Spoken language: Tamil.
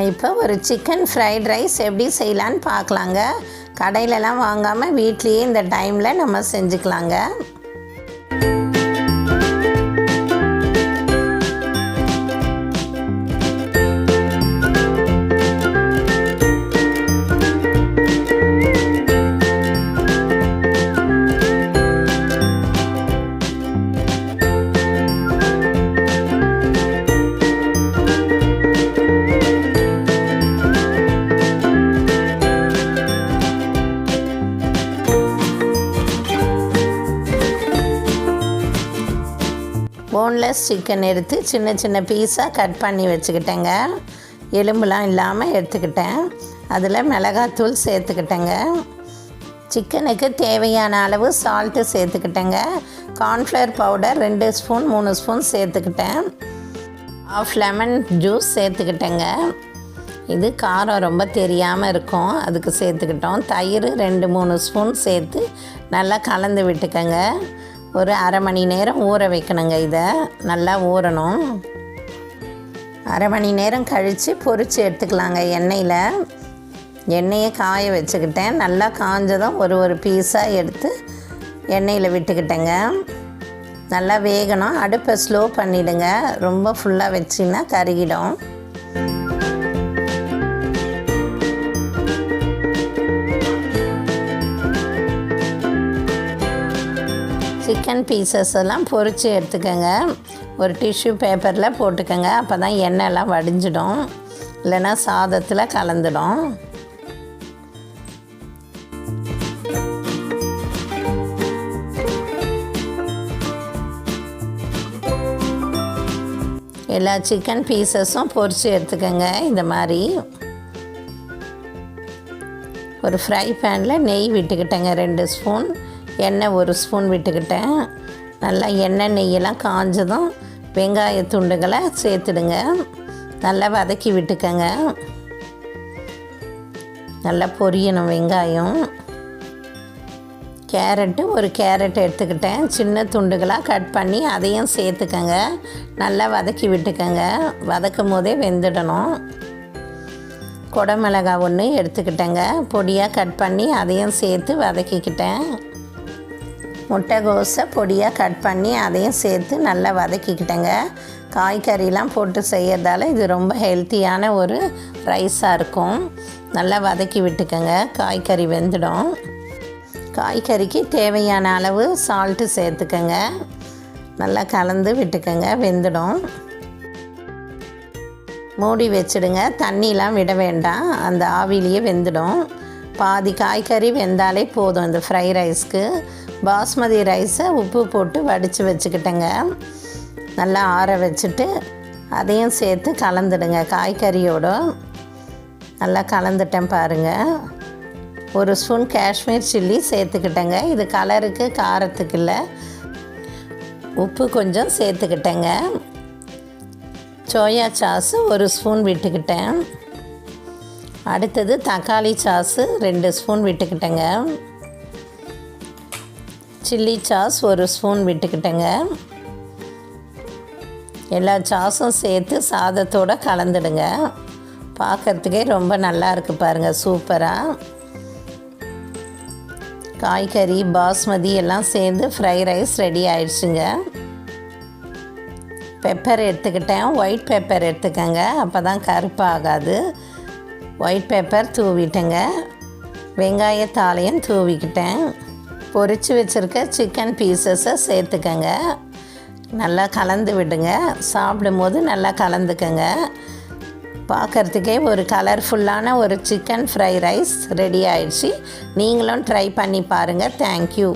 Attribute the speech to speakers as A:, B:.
A: நம்ம இப்போ ஒரு சிக்கன் ஃப்ரைட் ரைஸ் எப்படி செய்யலான்னு பார்க்கலாங்க. கடையிலலாம் வாங்காமல் வீட்லேயே இந்த டைமில் நம்ம செஞ்சுக்கலாங்க. போன்லெஸ் சிக்கன் எடுத்து சின்ன சின்ன பீஸாக கட் பண்ணி வச்சுக்கிட்டேங்க. எலும்புலாம் இல்லாமல் எடுத்துக்கிட்டேன். அதில் மிளகாத்தூள் சேர்த்துக்கிட்டேங்க. சிக்கனுக்கு தேவையான அளவு சால்ட்டு சேர்த்துக்கிட்டேங்க. கார்ன்ஃப்ளவர் பவுடர் 2 ஸ்பூன் 3 ஸ்பூன் சேர்த்துக்கிட்டேன். ½ லெமன் ஜூஸ் சேர்த்துக்கிட்டேங்க. இது காரம் ரொம்ப தெரியாமல் இருக்கும், அதுக்கு சேர்த்துக்கிட்டோம். தயிர் 2-3 ஸ்பூன் சேர்த்து நல்லா கலந்து விட்டுக்கங்க. ஒரு அரை மணி நேரம் ஊற வைக்கணுங்க. இதை நல்லா ஊறணும். அரை மணி நேரம் கழித்து பொரித்து எடுத்துக்கலாங்க. எண்ணெயை காய வச்சுக்கிட்டேன். நல்லா காஞ்சதும் ஒரு பீஸாக எடுத்து எண்ணெயில் விட்டுக்கிட்டேங்க. நல்லா வேகணும். அடுப்பை ஸ்லோ பண்ணிவிடுங்க. ரொம்ப ஃபுல்லாக வச்சிங்கன்னா கருகிடும். சிக்கன் பீசஸ் எல்லாம் பொரித்து எடுத்துக்கோங்க. ஒரு டிஷ்யூ பேப்பரில் போட்டுக்கோங்க. அப்போ தான் எண்ணெய்லாம் வடிஞ்சிடும், இல்லைன்னா சாதத்தில் கலந்துடும். எல்லா சிக்கன் பீசஸும் பொரித்து எடுத்துக்கோங்க. இந்த மாதிரி ஒரு ஃப்ரை பேனில் நெய் விட்டுக்கிட்டேங்க. 2 ஸ்பூன் எண்ணெய் 1 ஸ்பூன் விட்டுக்கிட்டேன். நல்லா எண்ணெய் நெய்யெல்லாம் காஞ்சதும் வெங்காய துண்டுகளை சேர்த்துடுங்க. நல்லா வதக்கி விட்டுக்கங்க. நல்லா பொரியணும் வெங்காயம். ஒரு கேரட் எடுத்துக்கிட்டேன். சின்ன துண்டுகளாக கட் பண்ணி அதையும் சேர்த்துக்கங்க. நல்லா வதக்கி விட்டுக்கங்க. வதக்கும் போதே வெந்துடணும். குடமிளகாய் 1 எடுத்துக்கிட்டேங்க. பொடியாக கட் பண்ணி அதையும் சேர்த்து வதக்கிக்கிட்டேன். முட்டைகோஸை பொடியாக கட் பண்ணி அதையும் சேர்த்து நல்லா வதக்கிக்கிட்டேங்க. காய்கறிலாம் போட்டு செய்யறதால இது ரொம்ப ஹெல்த்தியான ஒரு ரைஸாக இருக்கும். நல்லா வதக்கி விட்டுக்கங்க. காய்கறி வெந்துடும். காய்கறிக்கு தேவையான அளவு சால்ட்டு சேர்த்துக்கங்க. நல்லா கலந்து விட்டுக்கங்க. வெந்துடும். மூடி வச்சுடுங்க. தண்ணிலாம் விட வேண்டாம், அந்த ஆவிலேயே வெந்துடும். பாதி காய்கறி வெந்தாலே போதும் இந்த ஃப்ரை ரைஸ்க்கு. பாஸ்மதி ரைஸை உப்பு போட்டு வடித்து வச்சுக்கிட்டேங்க. நல்லா ஆற வச்சுட்டு அதையும் சேர்த்து கலந்துடுங்க காய்கறியோடு. நல்லா கலந்துட்டேன் பாருங்கள். 1 ஸ்பூன் காஷ்மீர் சில்லி சேர்த்துக்கிட்டேங்க. இது கலருக்கு, காரத்துக்கு இல்லை. உப்பு கொஞ்சம் சேர்த்துக்கிட்டேங்க. சோயா சாஸு 1 ஸ்பூன் விட்டுக்கிட்டேன். அடுத்தது தக்காளி சாஸு 2 ஸ்பூன் விட்டுக்கிட்டேங்க. சில்லி சாஸ் 1 ஸ்பூன் விட்டுக்கிட்டேங்க. எல்லா சாஸும் சேர்த்து சாதத்தோடு கலந்துடுங்க. பார்க்குறதுக்கே ரொம்ப நல்லா இருக்குது பாருங்கள், சூப்பராக. காய்கறி, பாஸ்மதி எல்லாம் சேர்ந்து ஃப்ரை ரைஸ் ரெடி ஆயிடுச்சுங்க. பெப்பர் எடுத்துக்கிட்டேன். ஒயிட் பெப்பர் எடுத்துக்கங்க, அப்போ தான் கருப்பாகாது. White pepper தூவிட்டேங்க. வெங்காயத்தாலையும் தூவிக்கிட்டேன். பொரித்து வச்சுருக்க சிக்கன் பீசஸை சேர்த்துக்கங்க. நல்லா கலந்து விடுங்க. சாப்பிடும்போது நல்லா கலந்துக்கங்க. பார்க்குறதுக்கே ஒரு கலர்ஃபுல்லான ஒரு சிக்கன் ஃப்ரை ரைஸ் ரெடி ஆயிடுச்சு. நீங்களும் ட்ரை பண்ணி பாருங்கள். தேங்க்யூ.